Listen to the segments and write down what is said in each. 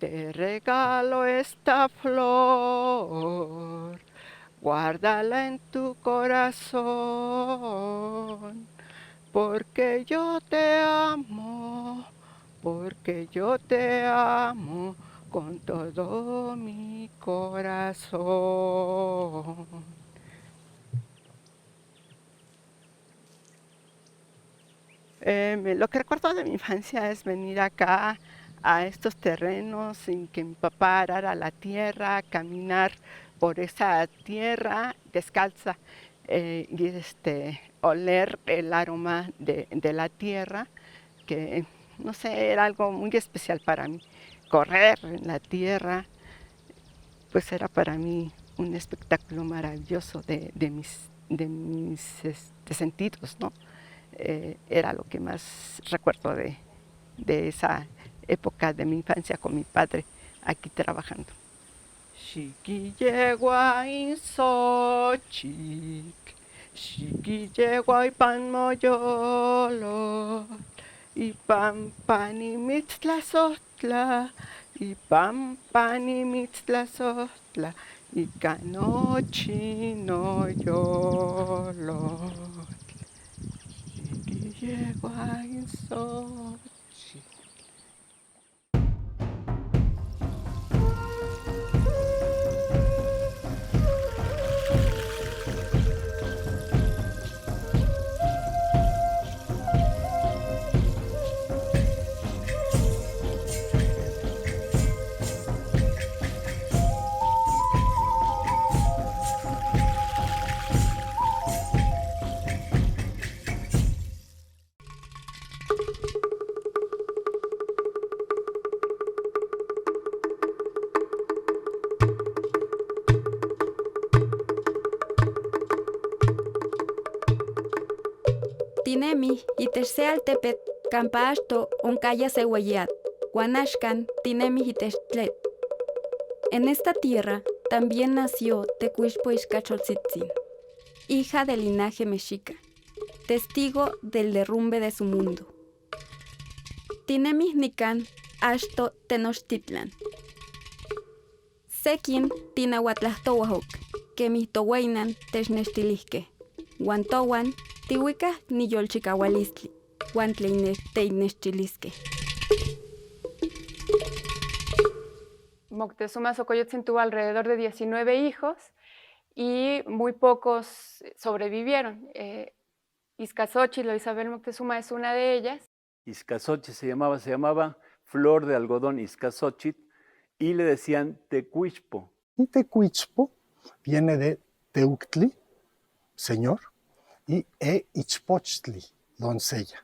te regalo esta flor, guárdala en tu corazón, porque yo te amo con todo mi corazón. Lo que recuerdo de mi infancia es venir acá a estos terrenos en que mi papá arara la tierra, caminar por esa tierra descalza y oler el aroma de la tierra, que no sé, era algo muy especial para mí. Correr en la tierra, pues era para mí un espectáculo maravilloso de mis sentidos, ¿no? Era lo que más recuerdo de esa época de mi infancia con mi padre aquí trabajando. Xiquilleguay Xochitl, xiquilleguay pan moyolo, y pam panimitztlazotla, y pam panimitztlazotla, y canochino yolo. Xiquilleguay Xochitl. Tinemi itexsealtepet campaachto oncaya seweyat, Guanashkan tinemi itextlet. En esta tierra también nació Tecuixpo Ixcachotzitzin, hija del linaje mexica, testigo del derrumbe de su mundo. Tinemi nican ashto Tenochtitlan. Sequin tinahuatlahtohuahoc, quemihtohueinan technextilihque, huantohuan tihuicah niyolchicaualistli, huan teinexchilisque. Moctezuma Xocoyotzin tuvo alrededor de 19 hijos y muy pocos sobrevivieron. Izcazóchitl o Isabel Moctezuma es una de ellas. Izcazóchitl se llamaba Flor de Algodón Izcazóchitl y le decían Tecuixpo. Y Tecuixpo viene de Teuctli, señor, y Ichpochtli, doncella,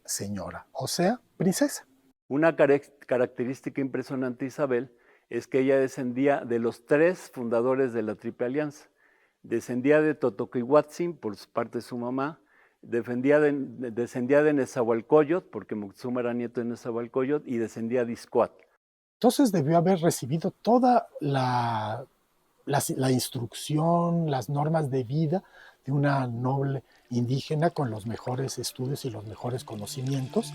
señora, o sea, princesa. Una característica impresionante de Isabel es que ella descendía de los 3 fundadores de la Triple Alianza. Descendía de Totoquihuatzin por parte de su mamá, descendía de Nezahualcóyotl, porque Moctezuma era nieto de Nezahualcóyotl, y descendía de Ixcoatl. Entonces debió haber recibido toda la instrucción, las normas de vida de una noble indígena con los mejores estudios y los mejores conocimientos.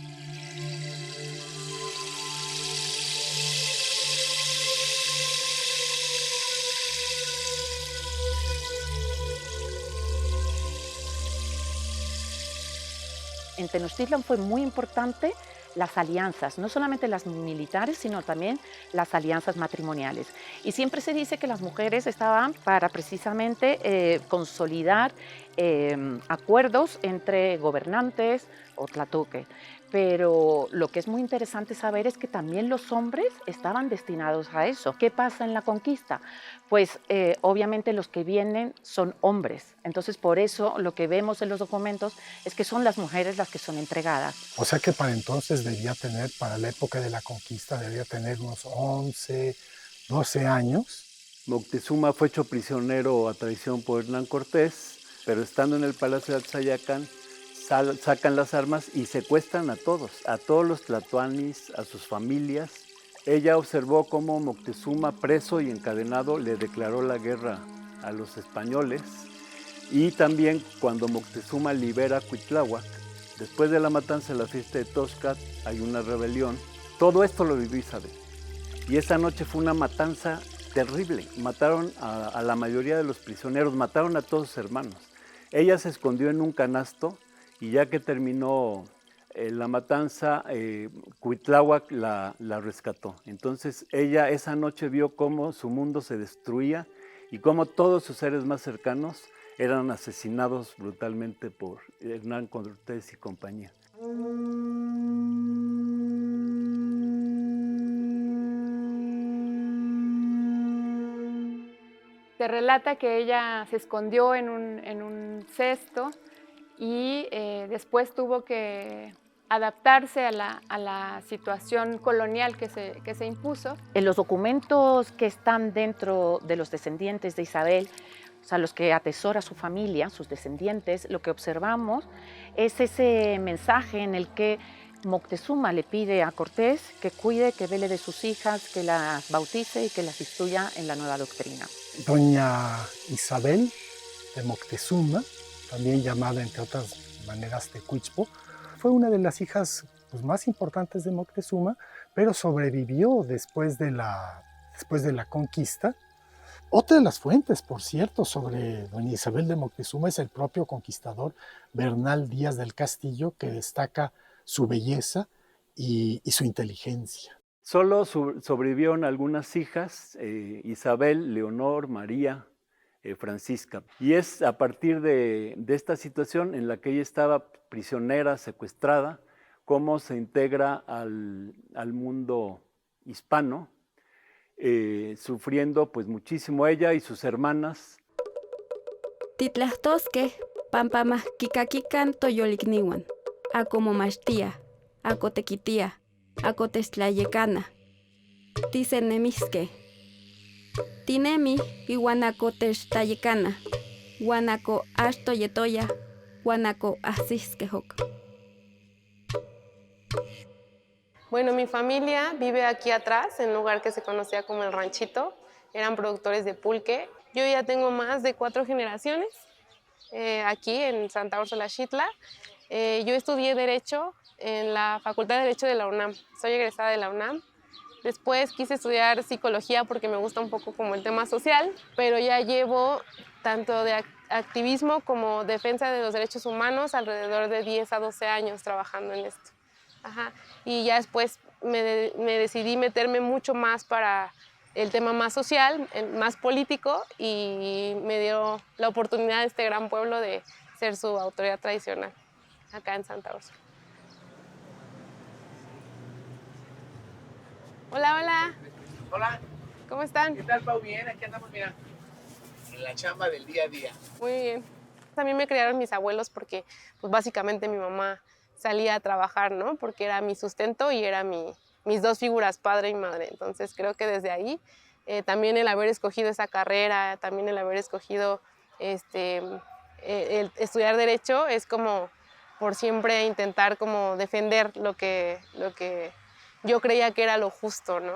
En Tenochtitlan fue muy importante las alianzas, no solamente las militares, sino también las alianzas matrimoniales. Y siempre se dice que las mujeres estaban para precisamente consolidar acuerdos entre gobernantes o tlatoque. Pero lo que es muy interesante saber es que también los hombres estaban destinados a eso. ¿Qué pasa en la conquista? Pues obviamente los que vienen son hombres. Entonces por eso lo que vemos en los documentos es que son las mujeres las que son entregadas. O sea que para entonces para la época de la conquista, debía tener unos 11, 12 años. Moctezuma fue hecho prisionero a traición por Hernán Cortés, pero estando en el Palacio de Atzayacán, sacan las armas y secuestran a todos los tlatoanis, a sus familias. Ella observó cómo Moctezuma, preso y encadenado, le declaró la guerra a los españoles, y también cuando Moctezuma libera Cuitláhuac, después de la matanza de la fiesta de Toscat, hay una rebelión. Todo esto lo vivió Isabel. Y esa noche fue una matanza terrible. Mataron a la mayoría de los prisioneros, mataron a todos sus hermanos. Ella se escondió en un canasto y ya que terminó la matanza, Cuitláhuac la rescató. Entonces ella esa noche vio cómo su mundo se destruía y cómo todos sus seres más cercanos eran asesinados brutalmente por Hernán Cortés y compañía. Se relata que ella se escondió en un cesto y después tuvo que adaptarse a la situación colonial que se impuso. En los documentos que están dentro de los descendientes de Isabel, o sea, los que atesora su familia, sus descendientes, lo que observamos es ese mensaje en el que Moctezuma le pide a Cortés que cuide, que vele de sus hijas, que las bautice y que las instruya en la nueva doctrina. Doña Isabel de Moctezuma, también llamada entre otras maneras Tecuichpo, fue una de las hijas más importantes de Moctezuma, pero sobrevivió después de la conquista. Otra de las fuentes, por cierto, sobre doña Isabel de Moctezuma es el propio conquistador Bernal Díaz del Castillo, que destaca su belleza y su inteligencia. Solo sobrevivieron algunas hijas, Isabel, Leonor, María, Francisca. Y es a partir de esta situación en la que ella estaba prisionera, secuestrada, cómo se integra al mundo hispano, sufriendo pues muchísimo ella y sus hermanas. Titlahtosque, pampamah kikakikan toyolikniwan, acomomachtia, acotequitia, acotestlayecana, tisenemisque, tinemi iwanacotextayecana, guanaco ashtoyetoya, guanaco asisquejoc. Bueno, mi familia vive aquí atrás, en un lugar que se conocía como El Ranchito. Eran productores de pulque. Yo ya tengo más de 4 generaciones aquí en Santa Úrsula Xitla. Yo estudié Derecho en la Facultad de Derecho de la UNAM. Soy egresada de la UNAM. Después quise estudiar Psicología porque me gusta un poco como el tema social, pero ya llevo tanto de activismo como defensa de los derechos humanos alrededor de 10 a 12 años trabajando en esto. Ajá. Y ya después me decidí meterme mucho más para el tema más social, más político, y me dio la oportunidad de este gran pueblo de ser su autoridad tradicional acá en Santa Úrsula. Hola, hola. Hola. ¿Cómo están? ¿Qué tal, Pau? Bien, aquí andamos, mira, en la chamba del día a día. Muy bien. También me criaron mis abuelos porque, pues básicamente mi mamá salía a trabajar, ¿no? Porque era mi sustento y era mis 2 figuras, padre y madre. Entonces creo que desde ahí también el haber escogido esa carrera, también el haber escogido el estudiar Derecho es como por siempre intentar como defender lo que yo creía que era lo justo, ¿no?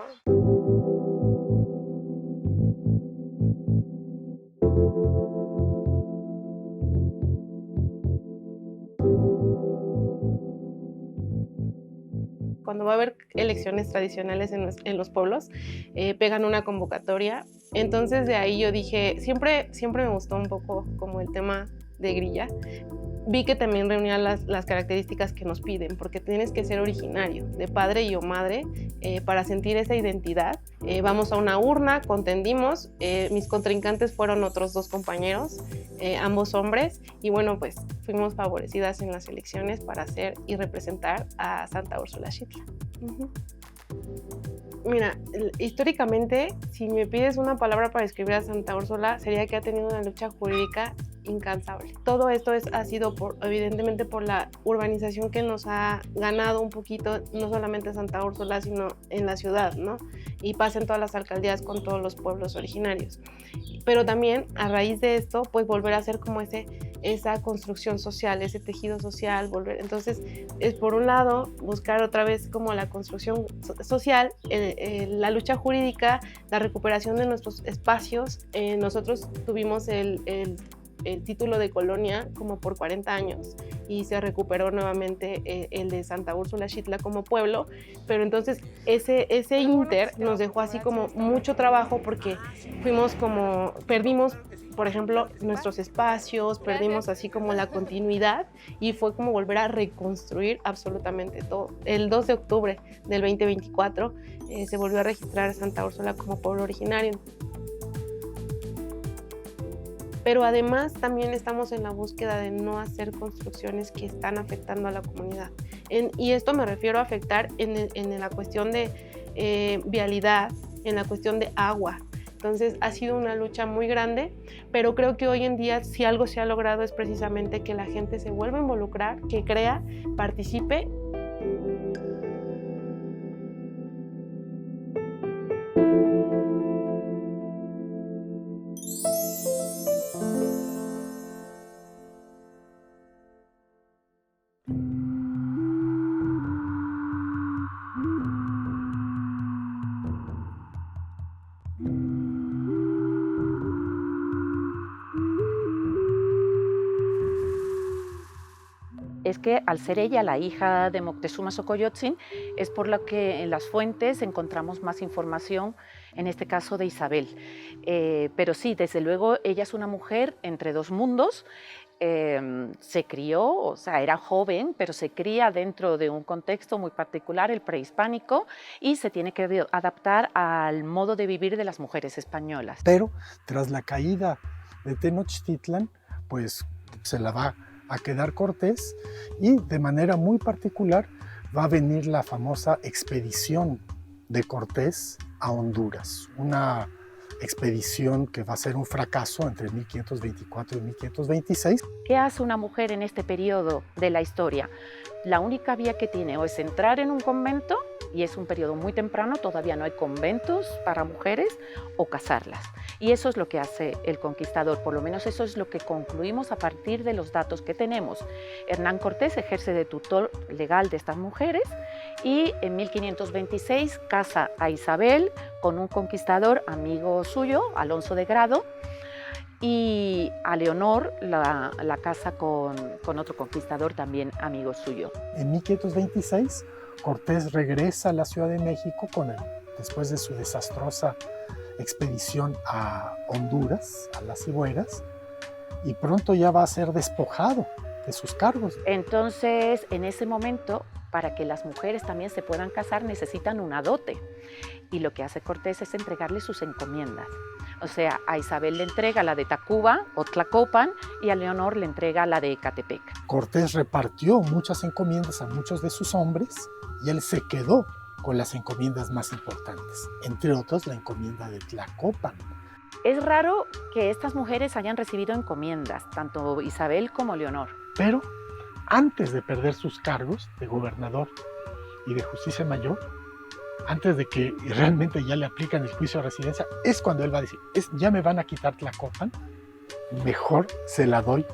Cuando va a haber elecciones tradicionales en los pueblos, pegan una convocatoria. Entonces de ahí yo dije, siempre me gustó un poco como el tema de grilla. Vi que también reunía las características que nos piden, porque tienes que ser originario, de padre y o madre, para sentir esa identidad. Vamos a una urna, contendimos, mis contrincantes fueron otros 2 compañeros, ambos hombres, y bueno, pues fuimos favorecidas en las elecciones para ser y representar a Santa Úrsula Xitla. Mira, históricamente, si me pides una palabra para describir a Santa Úrsula, sería que ha tenido una lucha jurídica incansable. Todo esto ha sido evidentemente por la urbanización que nos ha ganado un poquito, no solamente Santa Úrsula, sino en la ciudad, ¿no? Y pasa en todas las alcaldías con todos los pueblos originarios. Pero también, a raíz de esto, pues volver a hacer como esa construcción social, ese tejido social, volver. Entonces, es por un lado buscar otra vez como la construcción social, la lucha jurídica, la recuperación de nuestros espacios. Nosotros tuvimos el el título de colonia como por 40 años y se recuperó nuevamente el de Santa Úrsula Xitla como pueblo, pero entonces ese inter nos dejó así como mucho trabajo porque perdimos, por ejemplo, nuestros espacios, perdimos así como la continuidad y fue como volver a reconstruir absolutamente todo. El 2 de octubre del 2024 se volvió a registrar Santa Úrsula como pueblo originario. Pero además también estamos en la búsqueda de no hacer construcciones que están afectando a la comunidad. Y esto me refiero a afectar en la cuestión de vialidad, en la cuestión de agua. Entonces ha sido una lucha muy grande, pero creo que hoy en día si algo se ha logrado es precisamente que la gente se vuelva a involucrar, que crea, participe. Es que al ser ella la hija de Moctezuma Xocoyotzin, es por lo que en las fuentes encontramos más información, en este caso de Isabel. Pero sí, desde luego, ella es una mujer entre dos mundos, se crió, o sea, era joven, pero se cría dentro de un contexto muy particular, el prehispánico, y se tiene que adaptar al modo de vivir de las mujeres españolas. Pero tras la caída de Tenochtitlan, pues se la va a quedar Cortés y de manera muy particular va a venir la famosa expedición de Cortés a Honduras, una expedición que va a ser un fracaso entre 1524 y 1526. ¿Qué hace una mujer en este periodo de la historia? La única vía que tiene o es entrar en un convento, y es un periodo muy temprano, todavía no hay conventos para mujeres, o casarlas. Y eso es lo que hace el conquistador, por lo menos eso es lo que concluimos a partir de los datos que tenemos. Hernán Cortés ejerce de tutor legal de estas mujeres y en 1526 casa a Isabel con un conquistador amigo suyo, Alonso de Grado, y a Leonor la casa con otro conquistador también amigo suyo. En 1526 Cortés regresa a la Ciudad de México después de su desastrosa expedición a Honduras, a las Cibueras, y pronto ya va a ser despojado de sus cargos. Entonces, en ese momento, para que las mujeres también se puedan casar, necesitan una dote. Y lo que hace Cortés es entregarle sus encomiendas. O sea, a Isabel le entrega la de Tacuba o Tlacopan y a Leonor le entrega la de Ecatepec. Cortés repartió muchas encomiendas a muchos de sus hombres y él se quedó con las encomiendas más importantes, entre otros la encomienda de Tlacopan. Es raro que estas mujeres hayan recibido encomiendas, tanto Isabel como Leonor. Pero antes de perder sus cargos de gobernador y de justicia mayor, antes de que realmente ya le aplican el juicio de residencia, es cuando él va a decir, ya me van a quitar Tlacopan, mejor se la doy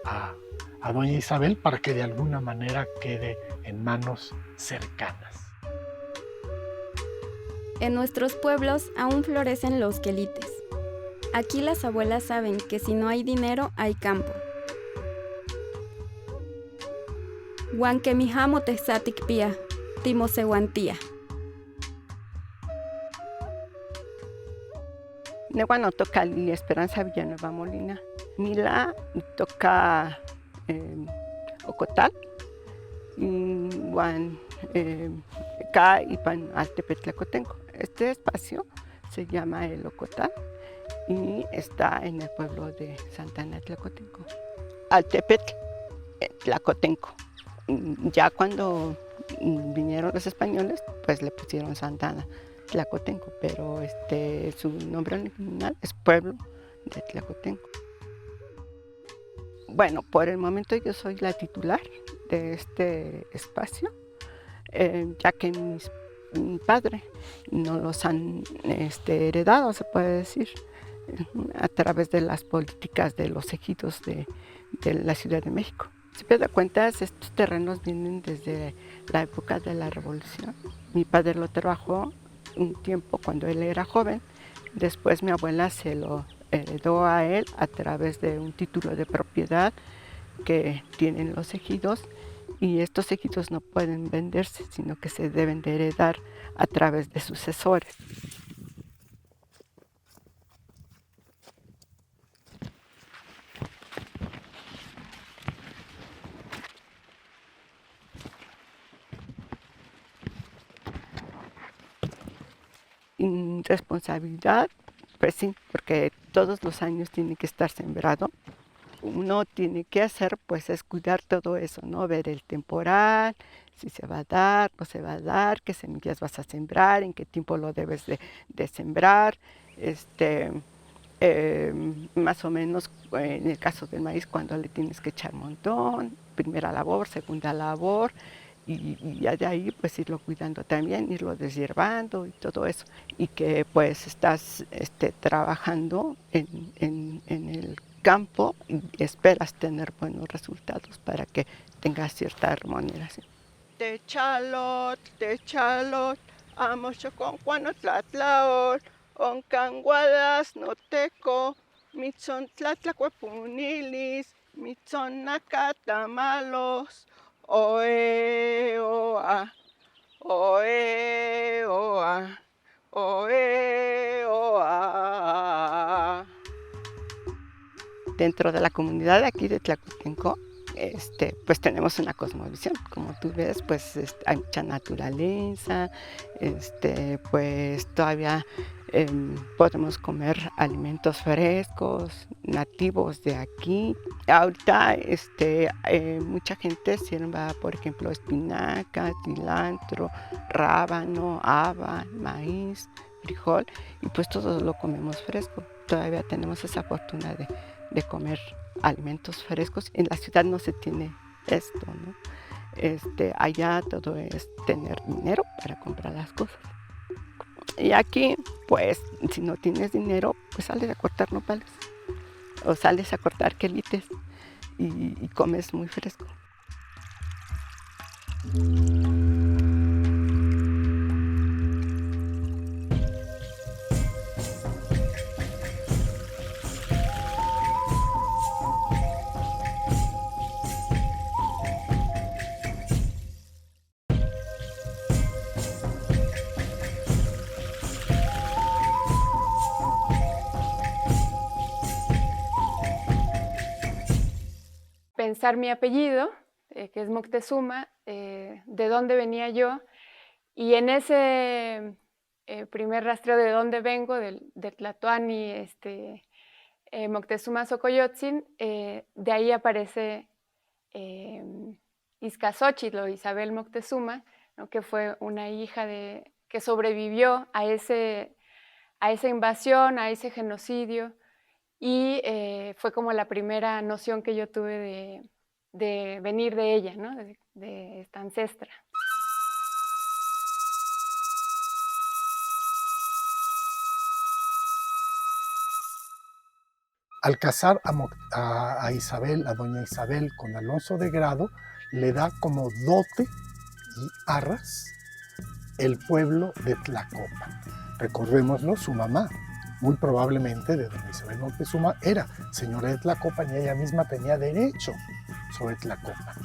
a doña Isabel para que de alguna manera quede en manos cercanas. En nuestros pueblos aún florecen los quelites. Aquí las abuelas saben que si no hay dinero, hay campo. Huanquemijamo tehsaticpia, timosehuantía. Neguano toca Lilia Esperanza Villanueva Molina. Mila toca Ocotal. Juan K y Pan Altepetlacotenco. Este espacio se llama el Ocotal y está en el pueblo de Santa Ana Tlacotenco. Altepetl, Tlacotenco. Ya cuando vinieron los españoles, pues le pusieron Santa Ana Tlacotenco, pero su nombre original es pueblo de Tlacotenco. Bueno, por el momento yo soy la titular de este espacio, ya que mi padre no los han heredado, se puede decir, a través de las políticas de los ejidos de la Ciudad de México. Si te das cuenta, estos terrenos vienen desde la época de la Revolución. Mi padre lo trabajó un tiempo cuando él era joven, después mi abuela se lo heredó a él a través de un título de propiedad que tienen los ejidos, y estos ejidos no pueden venderse, sino que se deben de heredar a través de sucesores. Responsabilidad, pues sí, porque todos los años tiene que estar sembrado. Uno tiene que hacer, pues, es cuidar todo eso, ¿no? Ver el temporal, si se va a dar, no se va a dar, qué semillas vas a sembrar, en qué tiempo lo debes de sembrar, más o menos en el caso del maíz, cuando le tienes que echar un montón, primera labor, segunda labor, y ya de ahí pues irlo cuidando también, irlo deshiervando y todo eso, y que pues estás trabajando en el campo y esperas tener buenos resultados para que tengas cierta remuneración. Techalot, amo con Juanotlatlaol, oncangualas noteco, mitzon tlatlacuepunilis, mitzon nacatamalos, oe, oa, oe, oa, oe, oa. Dentro de la comunidad de aquí de Tlacuatenco, pues tenemos una cosmovisión. Como tú ves, pues hay mucha naturaleza, pues todavía podemos comer alimentos frescos, nativos de aquí. Ahorita mucha gente siembra, por ejemplo, espinaca, cilantro, rábano, haba, maíz, frijol, y pues todo lo comemos fresco. Todavía tenemos esa fortuna de comer alimentos frescos. En la ciudad no se tiene esto, ¿no? Allá todo es tener dinero para comprar las cosas. Y aquí, pues, si no tienes dinero, pues sales a cortar nopales o sales a cortar quelites y comes muy fresco. Pensar mi apellido, que es Moctezuma, de dónde venía yo, y en ese primer rastreo de dónde vengo, de Tlatoani, Moctezuma Xocoyotzin, de ahí aparece Izcazóchitl o Isabel Moctezuma, ¿no? Que fue una hija que sobrevivió a esa invasión, a ese genocidio, y fue como la primera noción que yo tuve de venir de ella, ¿no? de esta ancestra. Al casar a Isabel, a doña Isabel con Alonso de Grado, le da como dote y arras el pueblo de Tlacopan. Recordémoslo, su mamá, muy probablemente de doña Isabel Moctezuma, era señora de Tlacopan y ella misma tenía derecho sobre Tlacopan.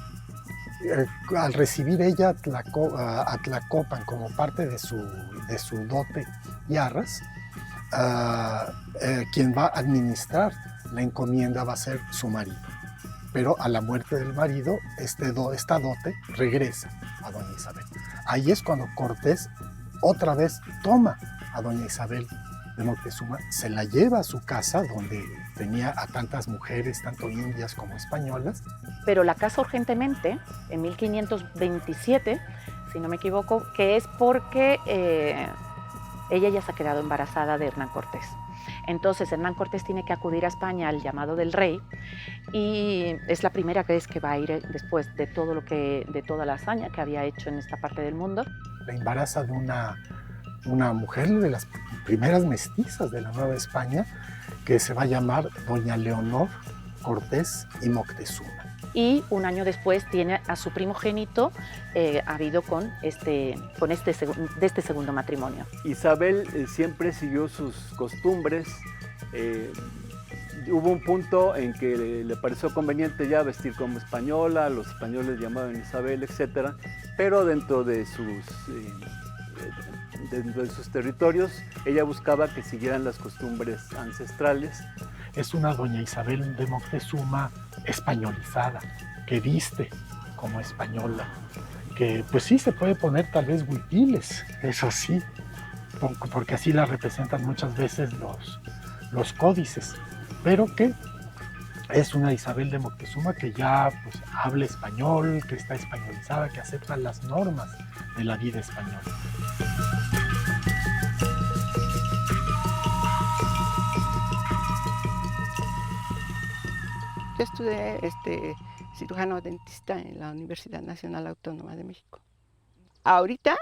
Al recibir ella a Tlacopan como parte de su dote y arras, quien va a administrar la encomienda va a ser su marido. Pero a la muerte del marido, esta dote regresa a doña Isabel. Ahí es cuando Cortés otra vez toma a doña Isabel de Moctezuma, se la lleva a su casa donde tenía a tantas mujeres, tanto indias como españolas. Pero la casa urgentemente, en 1527, si no me equivoco, que es porque ella ya se ha quedado embarazada de Hernán Cortés. Entonces Hernán Cortés tiene que acudir a España al llamado del rey y es la primera vez que va a ir después de toda la hazaña que había hecho en esta parte del mundo. La embaraza de una mujer de las primeras mestizas de la Nueva España, que se va a llamar doña Leonor Cortés y Moctezuma. Y un año después tiene a su primogénito habido con este segundo matrimonio. Isabel siempre siguió sus costumbres Hubo un punto en que le pareció conveniente ya vestir como española, los españoles llamaban Isabel, etc. Pero dentro de sus territorios, ella buscaba que siguieran las costumbres ancestrales. Es una doña Isabel de Moctezuma españolizada, que viste como española, que pues sí se puede poner tal vez huipiles, eso sí, porque así la representan muchas veces los códices, pero que es una Isabel de Moctezuma que ya pues, habla español, que está españolizada, que acepta las normas de la vida española. Yo estudié cirujano dentista en la Universidad Nacional Autónoma de México. Ahorita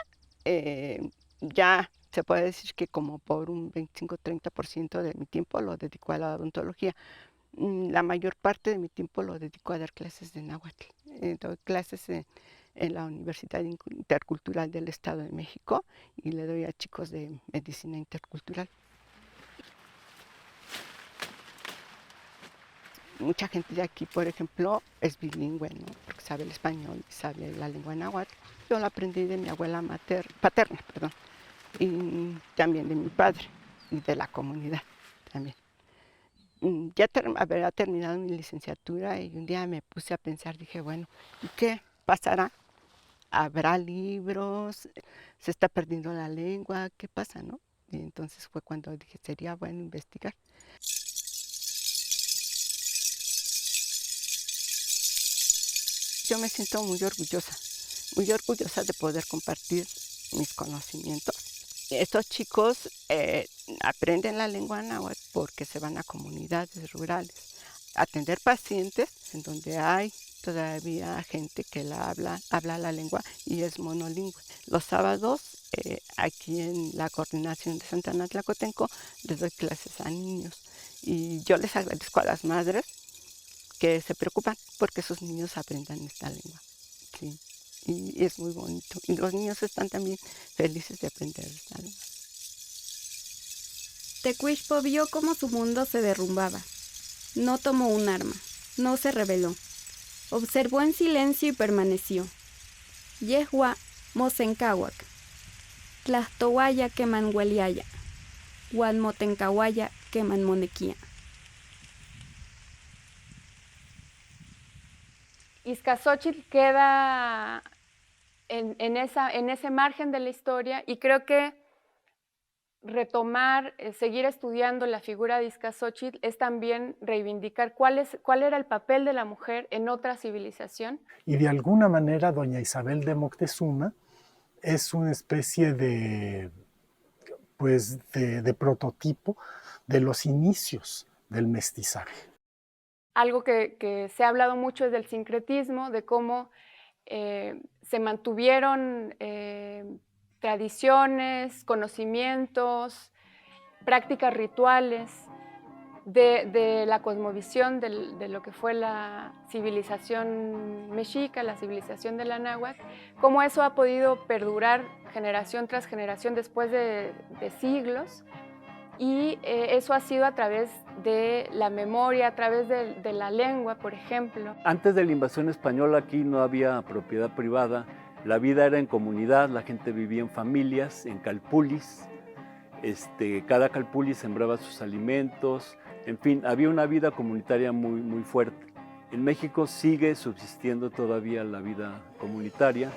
ya se puede decir que como por un 25-30% de mi tiempo lo dedico a la odontología. La mayor parte de mi tiempo lo dedico a dar clases de náhuatl. Doy clases en la Universidad Intercultural del Estado de México y le doy a chicos de medicina intercultural. Mucha gente de aquí, por ejemplo, es bilingüe, ¿no? Porque sabe el español y sabe la lengua náhuatl. Yo la aprendí de mi abuela paterna, y también de mi padre y de la comunidad también. Ya había terminado mi licenciatura y un día me puse a pensar, dije, bueno, ¿y qué pasará? ¿Habrá libros? ¿Se está perdiendo la lengua? ¿Qué pasa, no? Y entonces fue cuando dije, sería bueno investigar. Yo me siento muy orgullosa de poder compartir mis conocimientos. Estos chicos aprenden la lengua náhuatl porque se van a comunidades rurales a atender pacientes en donde hay todavía gente que habla la lengua y es monolingüe. Los sábados, aquí en la coordinación de Santana Tlacotenco, les doy clases a niños y yo les agradezco a las madres que se preocupan porque sus niños aprendan esta lengua. Sí. Y es muy bonito. Y los niños están también felices de aprender esta lengua. Tecuixpo vio cómo su mundo se derrumbaba. No tomó un arma, no se rebeló. Observó en silencio y permaneció. Yehua mosencahuac. Tlahtowaya queman hueliaya. Huan motencahuaya queman monequía. Izcazóchitl queda en ese margen de la historia y creo que retomar, seguir estudiando la figura de Izcazóchitl es también reivindicar cuál era el papel de la mujer en otra civilización. Y de alguna manera doña Isabel de Moctezuma es una especie de prototipo de los inicios del mestizaje. Algo que se ha hablado mucho es del sincretismo, de cómo se mantuvieron tradiciones, conocimientos, prácticas rituales de la cosmovisión de lo que fue la civilización mexica, la civilización de la náhuatl, cómo eso ha podido perdurar generación tras generación después de siglos. Y eso ha sido a través de la memoria, a través de la lengua, por ejemplo. Antes de la invasión española aquí no había propiedad privada, la vida era en comunidad, la gente vivía en familias, en calpulis, cada calpulis sembraba sus alimentos, en fin, había una vida comunitaria muy, muy fuerte. En México sigue subsistiendo todavía la vida comunitaria.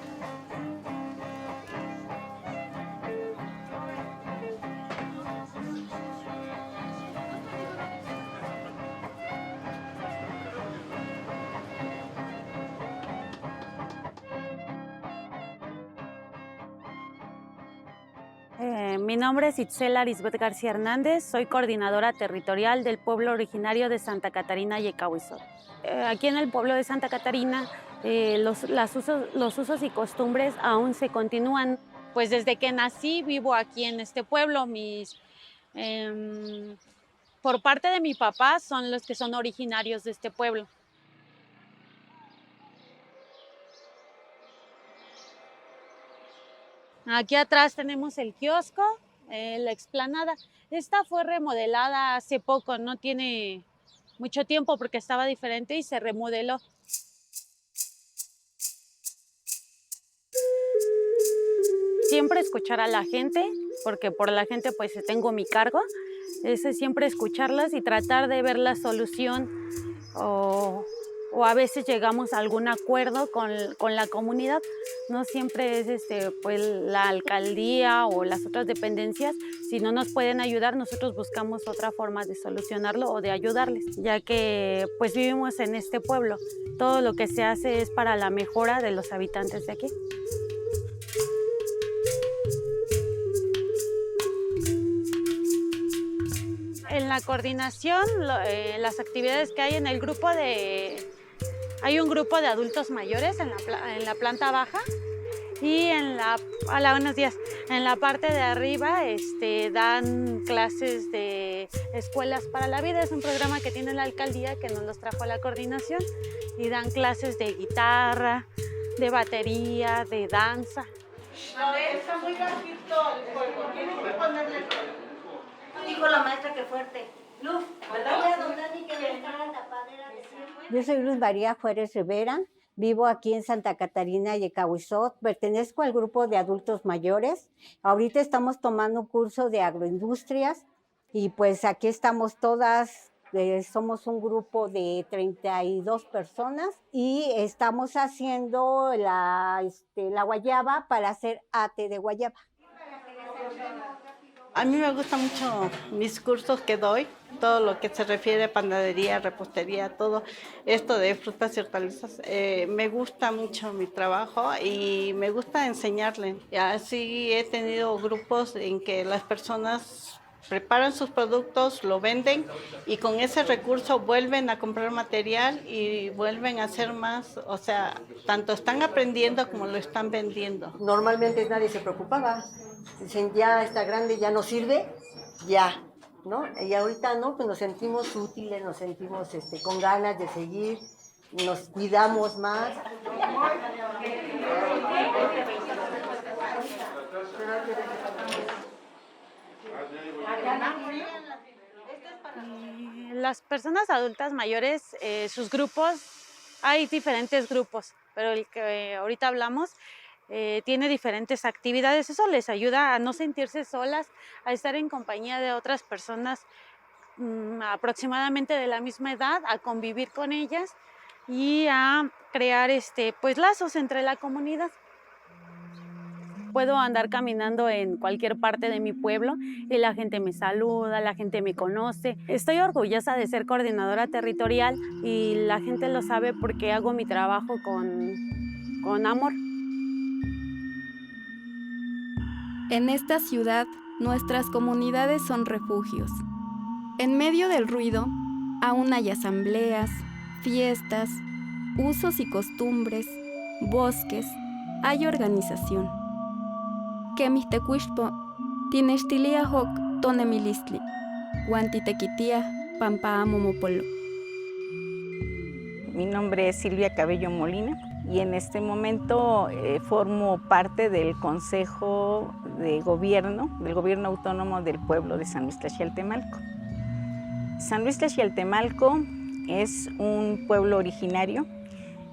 Mi nombre es Itzel Arisbet García Hernández, soy coordinadora territorial del pueblo originario de Santa Catarina Yecahuizot. Aquí en el pueblo de Santa Catarina los usos y costumbres aún se continúan. Pues desde que nací vivo aquí en este pueblo. Por parte de mi papá son los que son originarios de este pueblo. Aquí atrás tenemos el kiosco la explanada. Esta fue remodelada hace poco, no tiene mucho tiempo porque estaba diferente y se remodeló. Siempre escuchar a la gente, porque por la gente pues tengo mi cargo, es siempre escucharlas y tratar de ver la solución o a veces llegamos a algún acuerdo con la comunidad. No siempre es pues, la alcaldía o las otras dependencias. Si no nos pueden ayudar, nosotros buscamos otra forma de solucionarlo o de ayudarles, ya que pues vivimos en este pueblo. Todo lo que se hace es para la mejora de los habitantes de aquí. En la coordinación, las actividades que hay en el grupo hay un grupo de adultos mayores en la planta baja y hola, buenos días. En la parte de arriba dan clases de escuelas para la vida. Es un programa que tiene la alcaldía que nos los trajo a la coordinación y dan clases de guitarra, de batería, de danza. No, está muy bajito el fuego. Tienes que ponerle fuego. Dijo la maestra que fuerte. Luz, yo soy Luz María Juárez Rivera, vivo aquí en Santa Catarina y Yecahuizot, pertenezco al grupo de adultos mayores. Ahorita estamos tomando un curso de agroindustrias y pues aquí estamos todas, somos un grupo de 32 personas y estamos haciendo la guayaba para hacer ate de guayaba. A mí me gustan mucho mis cursos que doy, todo lo que se refiere a panadería, repostería, todo esto de frutas y hortalizas. Me gusta mucho mi trabajo y me gusta enseñarle. Así he tenido grupos en que las personas preparan sus productos, lo venden y con ese recurso vuelven a comprar material y vuelven a hacer más. O sea, tanto están aprendiendo como lo están vendiendo. Normalmente nadie se preocupaba. Dicen, ya está grande, ya no sirve, ya, ¿no? Y ahorita, ¿no? Pues nos sentimos útiles, nos sentimos con ganas de seguir, nos cuidamos más. Las personas adultas mayores, sus grupos, hay diferentes grupos, pero el que ahorita hablamos tiene diferentes actividades. Eso les ayuda a no sentirse solas, a estar en compañía de otras personas aproximadamente de la misma edad, a convivir con ellas y a crear pues lazos entre la comunidad. Puedo andar caminando en cualquier parte de mi pueblo y la gente me saluda, la gente me conoce. Estoy orgullosa de ser coordinadora territorial y la gente lo sabe porque hago mi trabajo con amor. En esta ciudad, nuestras comunidades son refugios. En medio del ruido, aún hay asambleas, fiestas, usos y costumbres, bosques, hay organización. Quemistecuixpo, tinextilia hoc tonemilistli, huantitequitia pampaamomopolo. Mi nombre es Silvia Cabello Molina y en este momento formo parte del Consejo de Gobierno, del Gobierno Autónomo del pueblo de San Luis Tlaxialtemalco. San Luis Tlaxialtemalco es un pueblo originario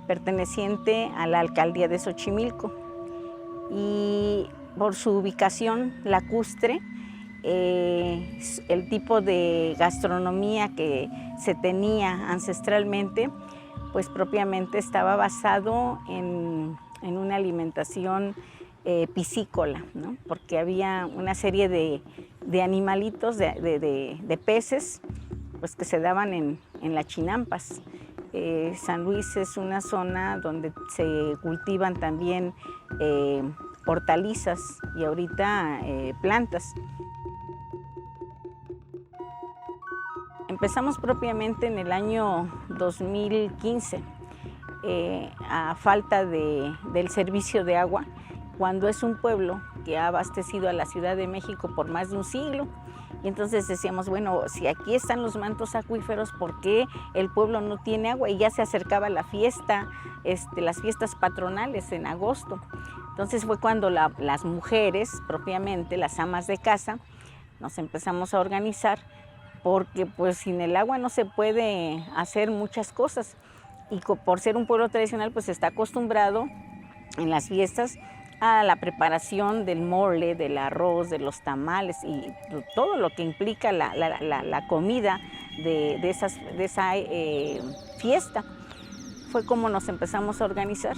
perteneciente a la alcaldía de Xochimilco y por su ubicación lacustre, el tipo de gastronomía que se tenía ancestralmente, pues propiamente estaba basado en una alimentación piscícola, ¿no? Porque había una serie de animalitos, de peces, pues que se daban en las chinampas. San Luis es una zona donde se cultivan también hortalizas y ahorita plantas. Empezamos propiamente en el año 2015, a falta del servicio de agua, cuando es un pueblo que ha abastecido a la Ciudad de México por más de un siglo. Y entonces decíamos, bueno, si aquí están los mantos acuíferos, ¿por qué el pueblo no tiene agua? Y ya se acercaba la fiesta, las fiestas patronales en agosto. Entonces fue cuando las mujeres, propiamente las amas de casa, nos empezamos a organizar, porque pues sin el agua no se puede hacer muchas cosas. Y por ser un pueblo tradicional, pues está acostumbrado en las fiestas a la preparación del mole, del arroz, de los tamales y todo lo que implica la comida de esa fiesta. Fue como nos empezamos a organizar.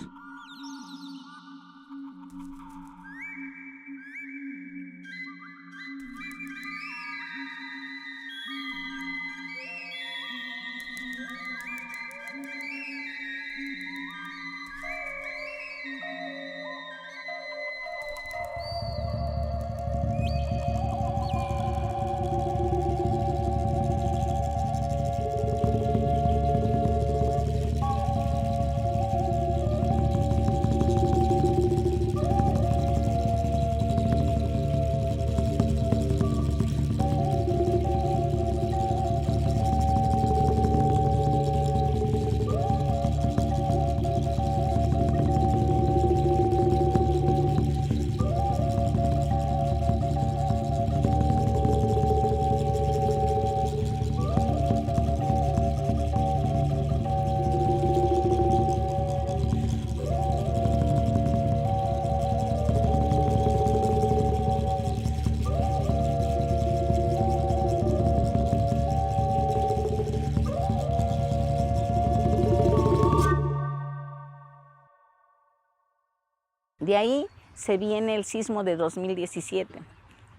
De ahí se viene el sismo de 2017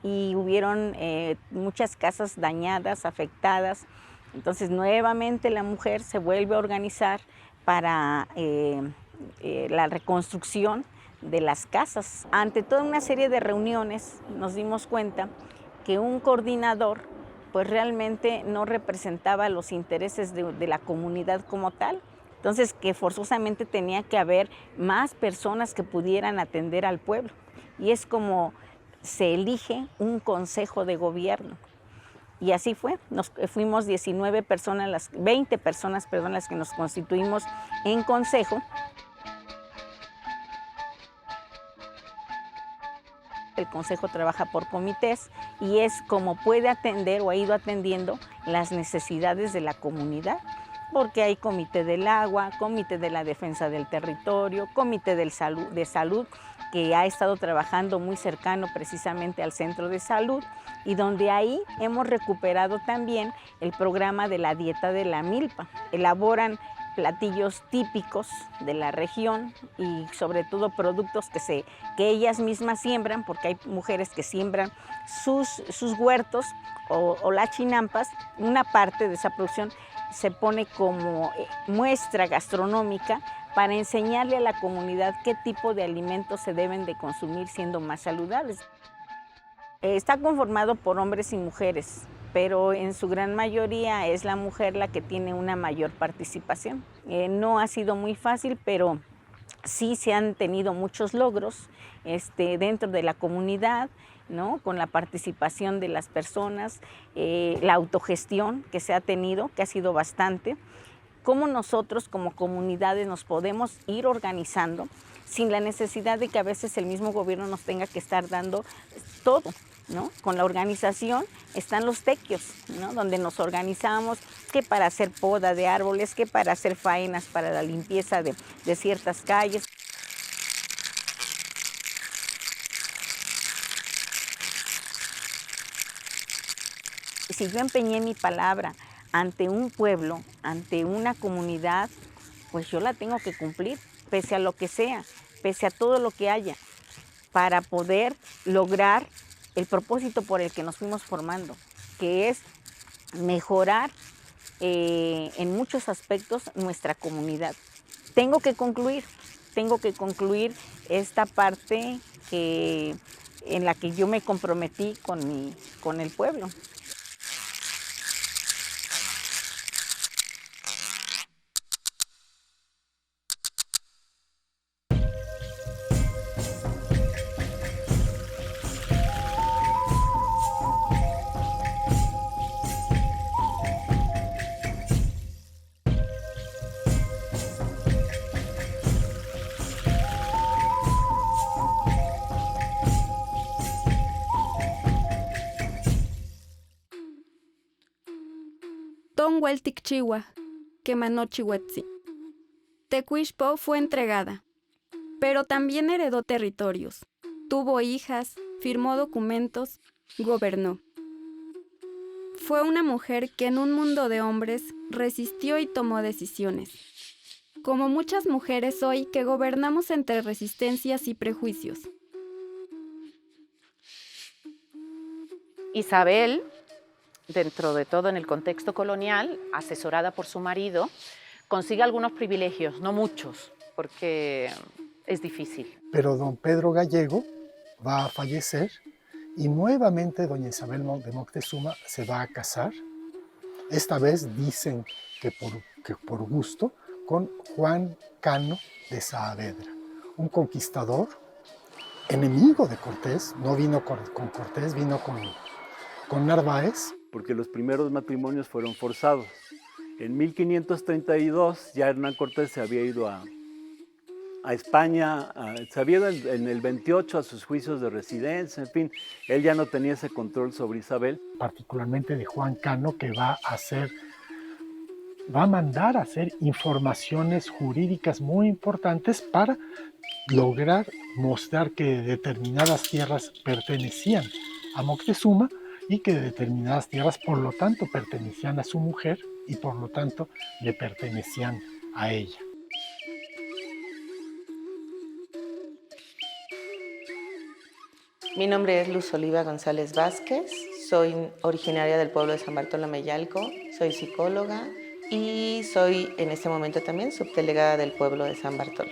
y hubieron muchas casas dañadas, afectadas. Entonces nuevamente la mujer se vuelve a organizar para la reconstrucción de las casas. Ante toda una serie de reuniones nos dimos cuenta que un coordinador pues realmente no representaba los intereses de la comunidad como tal. Entonces, que forzosamente tenía que haber más personas que pudieran atender al pueblo. Y es como se elige un consejo de gobierno. Y así fue. Fuimos 20 personas, las que nos constituimos en consejo. El consejo trabaja por comités y es como puede atender o ha ido atendiendo las necesidades de la comunidad. Porque hay comité del agua, comité de la defensa del territorio, comité de salud, que ha estado trabajando muy cercano precisamente al centro de salud y donde ahí hemos recuperado también el programa de la dieta de la milpa. Elaboran platillos típicos de la región y sobre todo productos que ellas mismas siembran, porque hay mujeres que siembran sus huertos o las chinampas. Una parte de esa producción se pone como muestra gastronómica para enseñarle a la comunidad qué tipo de alimentos se deben de consumir siendo más saludables. Está conformado por hombres y mujeres, pero en su gran mayoría es la mujer la que tiene una mayor participación. No ha sido muy fácil, pero sí se han tenido muchos logros dentro de la comunidad, ¿no? Con la participación de las personas, la autogestión que se ha tenido, que ha sido bastante, cómo nosotros como comunidades nos podemos ir organizando sin la necesidad de que a veces el mismo gobierno nos tenga que estar dando todo, ¿no? Con la organización están los tequios, ¿no? Donde nos organizamos, que para hacer poda de árboles, que para hacer faenas para la limpieza de ciertas calles. Si yo empeñé mi palabra ante un pueblo, ante una comunidad, pues yo la tengo que cumplir, pese a lo que sea, pese a todo lo que haya, para poder lograr el propósito por el que nos fuimos formando, que es mejorar en muchos aspectos nuestra comunidad. Tengo que concluir esta parte en la que yo me comprometí con el pueblo. Huelticchiwa, Kemanochihuetzi. Tecuixpo fue entregada, pero también heredó territorios, tuvo hijas, firmó documentos, gobernó. Fue una mujer que en un mundo de hombres resistió y tomó decisiones. Como muchas mujeres hoy que gobernamos entre resistencias y prejuicios. Isabel, dentro de todo en el contexto colonial, asesorada por su marido, consigue algunos privilegios, no muchos, porque es difícil. Pero don Pedro Gallego va a fallecer y nuevamente doña Isabel de Moctezuma se va a casar. Esta vez dicen que por gusto, con Juan Cano de Saavedra, un conquistador, enemigo de Cortés. No vino con Cortés, vino con Narváez. Porque los primeros matrimonios fueron forzados. En 1532 ya Hernán Cortés se había ido a España, se había ido en el 28 a sus juicios de residencia, en fin, él ya no tenía ese control sobre Isabel. Particularmente de Juan Cano, que va a mandar a hacer informaciones jurídicas muy importantes para lograr mostrar que determinadas tierras pertenecían a Moctezuma y que determinadas tierras, por lo tanto, pertenecían a su mujer y por lo tanto le pertenecían a ella. Mi nombre es Luz Oliva González Vázquez, soy originaria del pueblo de San Bartolomé Yalco, soy psicóloga y soy en este momento también subdelegada del pueblo de San Bartolo.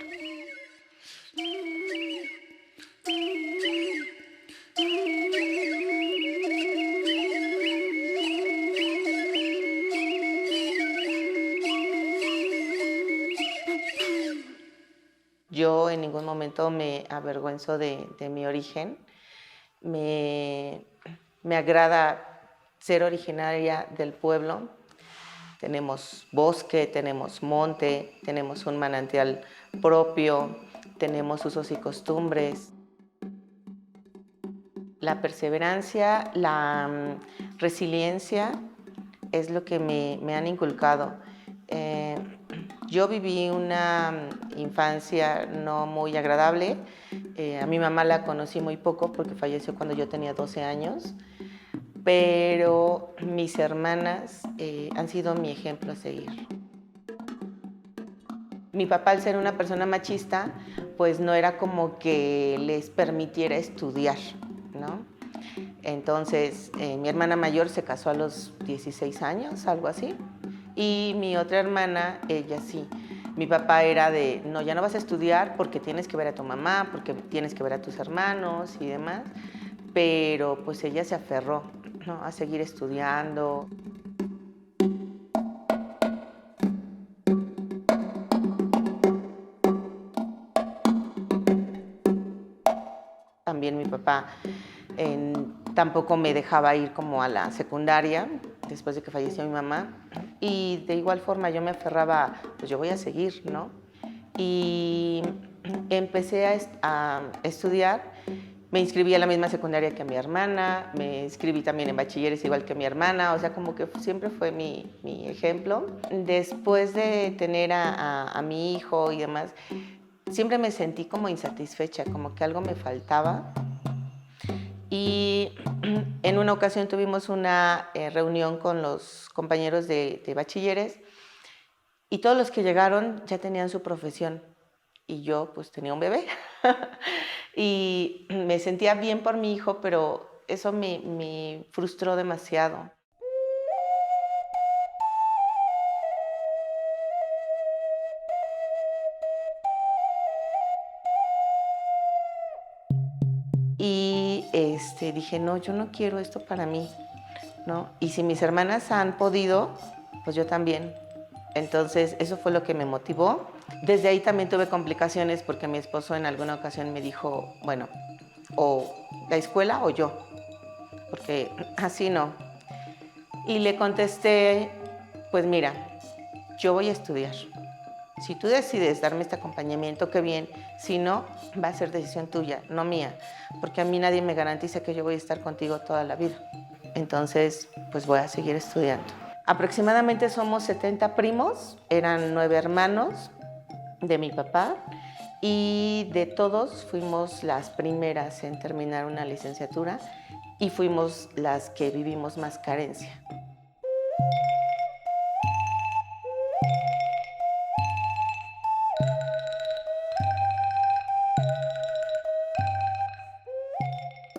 Yo en ningún momento me avergüenzo de mi origen. Me agrada ser originaria del pueblo. Tenemos bosque, tenemos monte, tenemos un manantial propio, tenemos usos y costumbres. La perseverancia, la resiliencia es lo que me han inculcado. Yo viví una infancia no muy agradable. A mi mamá la conocí muy poco porque falleció cuando yo tenía 12 años, pero mis hermanas han sido mi ejemplo a seguir. Mi papá, al ser una persona machista, pues no era como que les permitiera estudiar, ¿no? Entonces, mi hermana mayor se casó a los 16 años, algo así. Y mi otra hermana, ella sí. Mi papá era de, no, ya no vas a estudiar porque tienes que ver a tu mamá, porque tienes que ver a tus hermanos y demás. Pero pues ella se aferró, ¿no?, a seguir estudiando. También mi papá tampoco me dejaba ir como a la secundaria después de que falleció mi mamá. Y de igual forma yo me aferraba, pues yo voy a seguir, ¿no? Y empecé a estudiar. Me inscribí a la misma secundaria que mi hermana, me inscribí también en bachilleres igual que mi hermana, o sea, como que siempre fue mi ejemplo. Después de tener a mi hijo y demás, siempre me sentí como insatisfecha, como que algo me faltaba. Y en una ocasión tuvimos una reunión con los compañeros de bachilleres y todos los que llegaron ya tenían su profesión y yo pues tenía un bebé. Y me sentía bien por mi hijo, pero eso me frustró demasiado. Y dije, no, yo no quiero esto para mí, ¿no? Y si mis hermanas han podido, pues yo también. Entonces, eso fue lo que me motivó. Desde ahí también tuve complicaciones porque mi esposo en alguna ocasión me dijo, bueno, o la escuela o yo, porque así no. Y le contesté, pues mira, yo voy a estudiar. Si tú decides darme este acompañamiento, qué bien. Si no, va a ser decisión tuya, no mía, porque a mí nadie me garantiza que yo voy a estar contigo toda la vida. Entonces, pues voy a seguir estudiando. Aproximadamente somos 70 primos, eran 9 hermanos de mi papá y de todos fuimos las primeras en terminar una licenciatura y fuimos las que vivimos más carencia.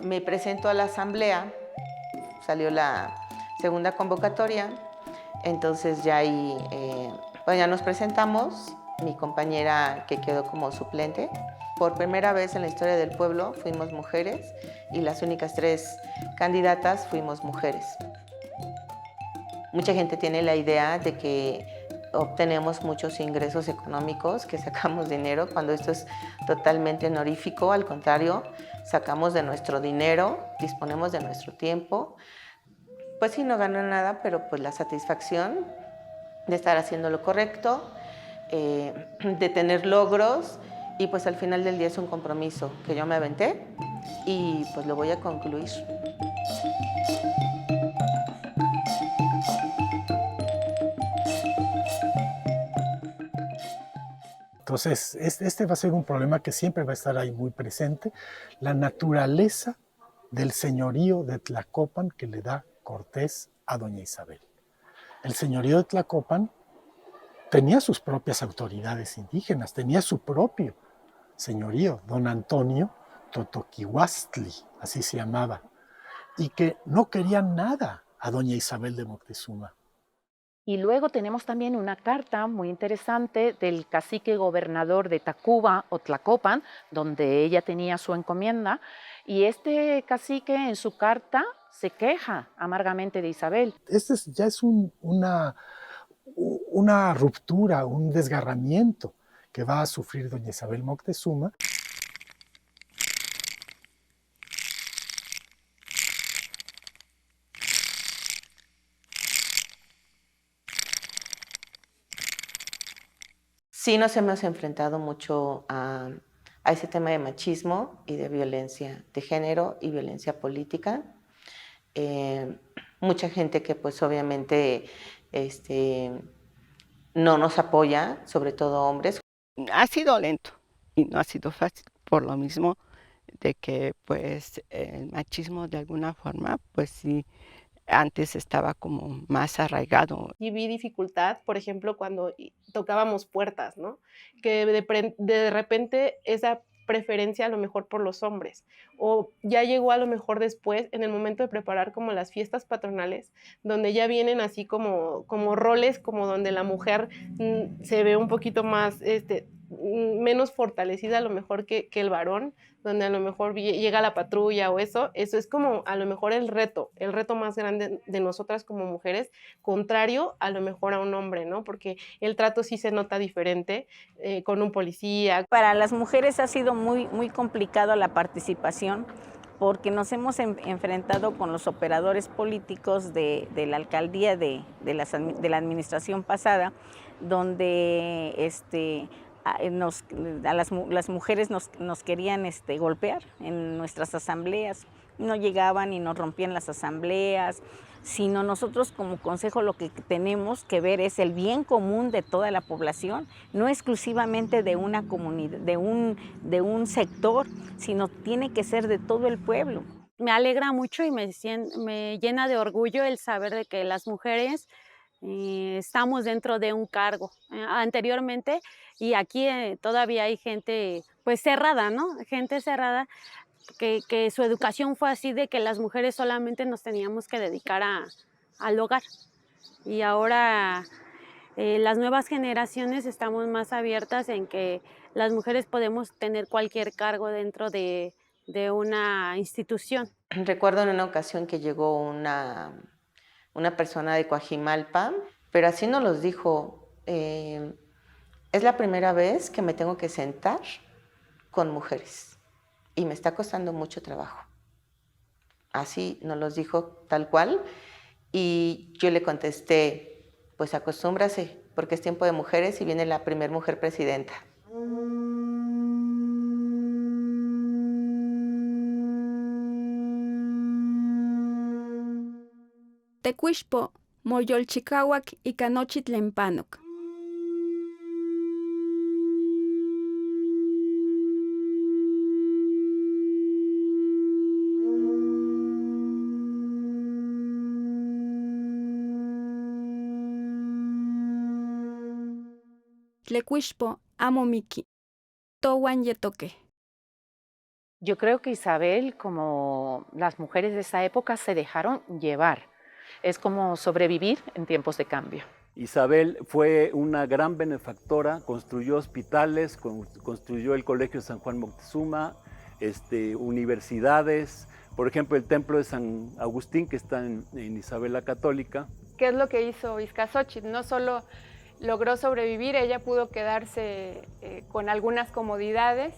Me presento a la asamblea, salió la segunda convocatoria, entonces ya ahí ya nos presentamos, mi compañera que quedó como suplente. Por primera vez en la historia del pueblo fuimos mujeres y las únicas 3 candidatas fuimos mujeres. Mucha gente tiene la idea de que obtenemos muchos ingresos económicos, que sacamos dinero, cuando esto es totalmente honorífico, al contrario, sacamos de nuestro dinero, disponemos de nuestro tiempo. Pues sí, no gano nada, pero pues la satisfacción de estar haciendo lo correcto, de tener logros, y pues al final del día es un compromiso que yo me aventé y pues lo voy a concluir. Entonces, este va a ser un problema que siempre va a estar ahí muy presente, la naturaleza del señorío de Tlacopan que le da Cortés a doña Isabel. El señorío de Tlacopan tenía sus propias autoridades indígenas, tenía su propio señorío, don Antonio Totoquihuastli, así se llamaba, y que no querían nada a doña Isabel de Moctezuma. Y luego tenemos también una carta muy interesante del cacique gobernador de Tacuba o Tlacopan, donde ella tenía su encomienda, y este cacique en su carta se queja amargamente de Isabel. Ya es una ruptura, un desgarramiento que va a sufrir doña Isabel Moctezuma. Sí nos hemos enfrentado mucho a ese tema de machismo y de violencia de género y violencia política. Mucha gente que pues obviamente no nos apoya, sobre todo hombres. Ha sido lento y no ha sido fácil, por lo mismo de que pues el machismo de alguna forma pues sí antes estaba como más arraigado. Y vi dificultad, por ejemplo, cuando tocábamos puertas, ¿no? Que de repente esa preferencia a lo mejor por los hombres, o ya llegó a lo mejor después en el momento de preparar como las fiestas patronales, donde ya vienen así como roles, como donde la mujer se ve un poquito más, menos fortalecida a lo mejor que el varón, donde a lo mejor llega la patrulla o eso es como a lo mejor el reto más grande de nosotras como mujeres, contrario a lo mejor a un hombre, ¿no? Porque el trato sí se nota diferente con un policía. Para las mujeres ha sido muy, muy complicado la participación porque nos hemos enfrentado con los operadores políticos de la alcaldía de la administración pasada, donde las mujeres nos querían golpear en nuestras asambleas, no llegaban y nos rompían las asambleas, sino nosotros como consejo lo que tenemos que ver es el bien común de toda la población, no exclusivamente de una comunidad, de un sector, sino tiene que ser de todo el pueblo. Me alegra mucho y me llena de orgullo el saber de que las mujeres estamos dentro de un cargo. Anteriormente, y aquí todavía hay gente pues cerrada, ¿no? Gente cerrada que su educación fue así de que las mujeres solamente nos teníamos que dedicar al hogar. Y ahora las nuevas generaciones estamos más abiertas en que las mujeres podemos tener cualquier cargo dentro de una institución. Recuerdo en una ocasión que llegó una persona de Coajimalpa, pero así nos los dijo, es la primera vez que me tengo que sentar con mujeres y me está costando mucho trabajo. Así nos los dijo tal cual y yo le contesté, pues acostúmbrase porque es tiempo de mujeres y viene la primer mujer presidenta. Tecuixpo moyolchikauak ika nochi tlen panok. Tlecuixpo amo miki, towan yetoque. Yo creo que Isabel, como las mujeres de esa época, se dejaron llevar. Es como sobrevivir en tiempos de cambio. Isabel fue una gran benefactora, construyó hospitales, construyó el Colegio San Juan Moctezuma, universidades, por ejemplo el Templo de San Agustín que está en Isabel la Católica. ¿Qué es lo que hizo Ixcazóchitl? No solo logró sobrevivir, ella pudo quedarse con algunas comodidades,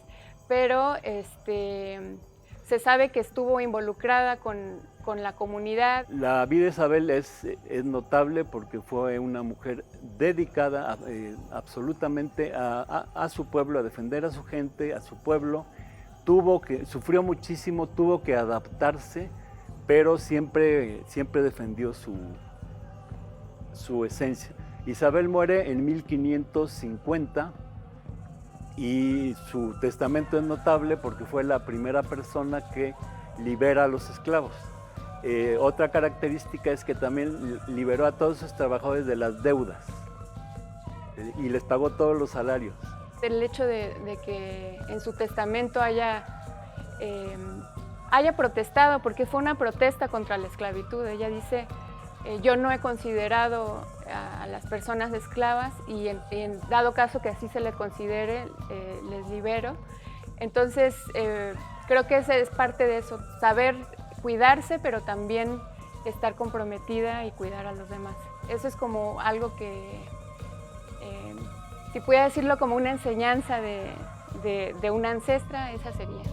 pero se sabe que estuvo involucrada con la comunidad. La vida de Isabel es notable porque fue una mujer dedicada absolutamente a su pueblo, a defender a su gente, a su pueblo. Sufrió muchísimo, tuvo que adaptarse, pero siempre defendió su esencia. Isabel muere en 1550 y su testamento es notable porque fue la primera persona que libera a los esclavos. Otra característica es que también liberó a todos sus trabajadores de las deudas y les pagó todos los salarios. El hecho de que en su testamento haya protestado, porque fue una protesta contra la esclavitud. Ella dice, yo no he considerado a las personas esclavas y en dado caso que así se les considere, les libero. Entonces, creo que esa es parte de eso, saber cuidarse, pero también estar comprometida y cuidar a los demás. Eso es como algo que, si pudiera decirlo como una enseñanza de una ancestra, esa sería.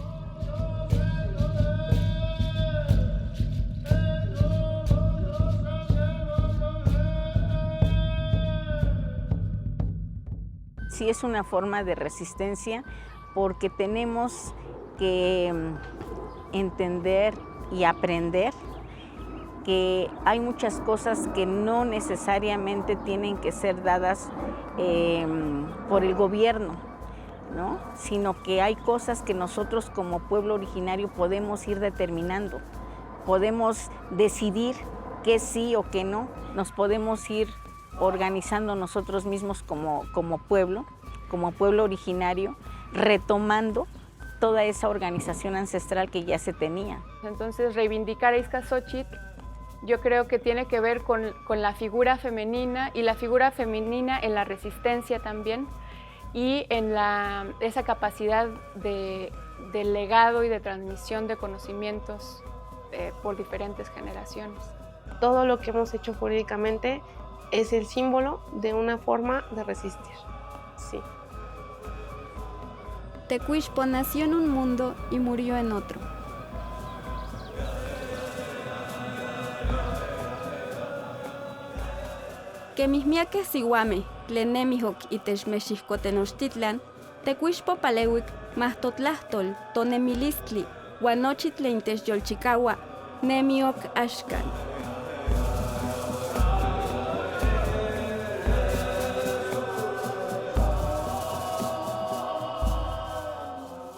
Sí es una forma de resistencia porque tenemos que entender y aprender que hay muchas cosas que no necesariamente tienen que ser dadas por el gobierno, ¿no? Sino que hay cosas que nosotros como pueblo originario podemos ir determinando, podemos decidir qué sí o qué no, nos podemos ir organizando nosotros mismos como pueblo originario, retomando toda esa organización ancestral que ya se tenía. Entonces, reivindicar a Ixcazóchitl, yo creo que tiene que ver con la figura femenina y la figura femenina en la resistencia también y en esa capacidad de legado y de transmisión de conocimientos por diferentes generaciones. Todo lo que hemos hecho jurídicamente es el símbolo de una forma de resistir. Sí. Tecuixpo nació en un mundo y murió en otro. Que mismiaques sihuame, tlenemihok y techmexixcotenochtitlan, Tecuixpo paleuic mahtotlastol, tonemilistli, huanochi tlen techyolchikaua, nemiok axkan.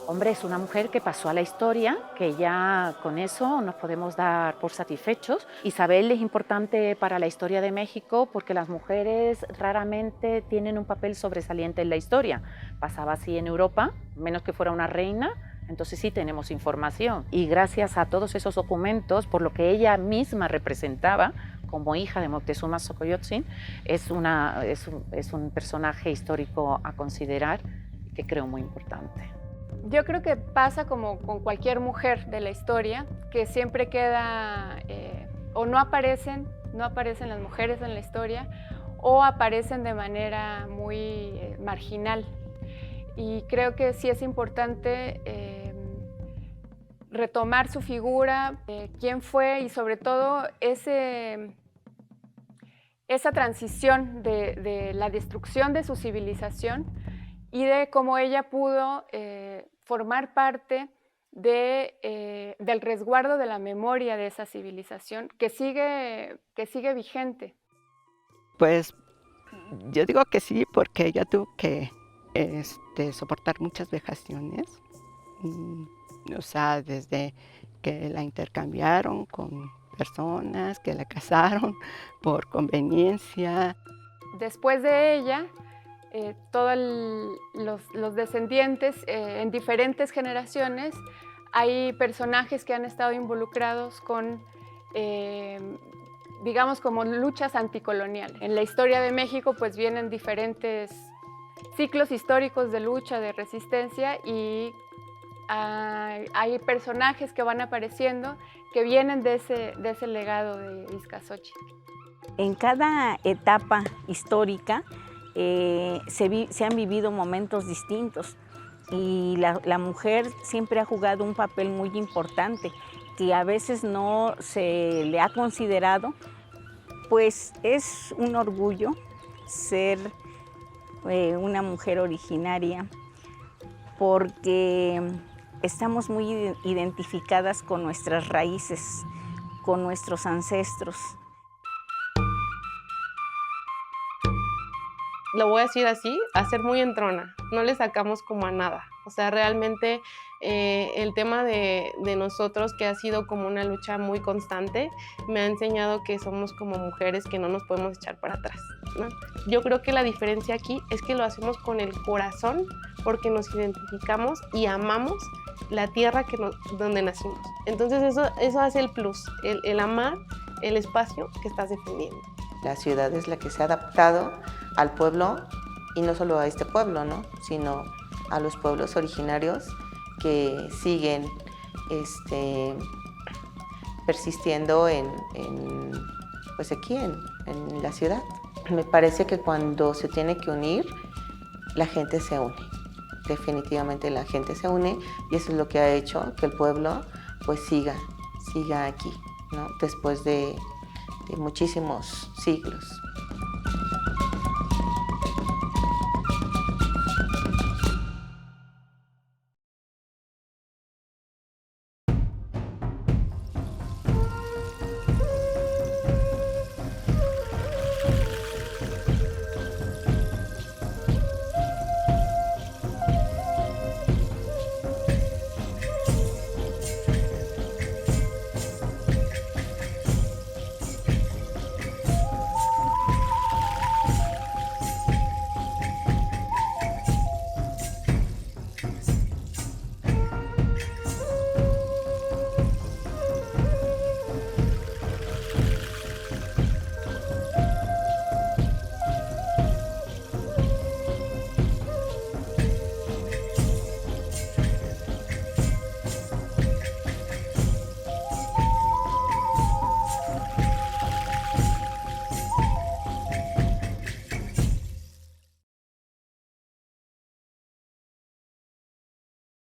Hombre, es una mujer que pasó a la historia, que ya con eso nos podemos dar por satisfechos. Isabel es importante para la historia de México porque las mujeres raramente tienen un papel sobresaliente en la historia. Pasaba así en Europa, menos que fuera una reina, entonces sí tenemos información. Y gracias a todos esos documentos, por lo que ella misma representaba, como hija de Moctezuma Xocoyotzin, es un personaje histórico a considerar que creo muy importante. Yo creo que pasa como con cualquier mujer de la historia, que siempre queda, o no aparecen las mujeres en la historia, o aparecen de manera muy marginal. Y creo que sí es importante retomar su figura, quién fue y sobre todo esa transición de la destrucción de su civilización y de cómo ella pudo formar parte del resguardo de la memoria de esa civilización que sigue vigente. Pues yo digo que sí, porque ella tuvo que soportar muchas vejaciones. O sea, desde que la intercambiaron con personas, que la casaron por conveniencia. Después de ella, todos los descendientes en diferentes generaciones, hay personajes que han estado involucrados con, digamos, como luchas anticoloniales. En la historia de México, pues vienen diferentes ciclos históricos de lucha, de resistencia, y hay personajes que van apareciendo que vienen de ese legado de Izcazzochitl. En cada etapa histórica se han vivido momentos distintos y la mujer siempre ha jugado un papel muy importante que a veces no se le ha considerado. Pues es un orgullo ser una mujer originaria porque estamos muy identificadas con nuestras raíces, con nuestros ancestros. Lo voy a decir así, a ser muy entrona, no le sacamos como a nada. O sea, realmente el tema de nosotros, que ha sido como una lucha muy constante, me ha enseñado que somos como mujeres que no nos podemos echar para atrás, ¿no? Yo creo que la diferencia aquí es que lo hacemos con el corazón, porque nos identificamos y amamos la tierra donde nacimos. Entonces eso hace el plus, el amar el espacio que estás defendiendo. La ciudad es la que se ha adaptado al pueblo, y no solo a este pueblo, ¿no?, sino a los pueblos originarios que siguen persistiendo pues aquí en la ciudad. Me parece que cuando se tiene que unir, la gente se une. Definitivamente la gente se une, y eso es lo que ha hecho que el pueblo pues siga aquí, ¿no?, después de muchísimos siglos.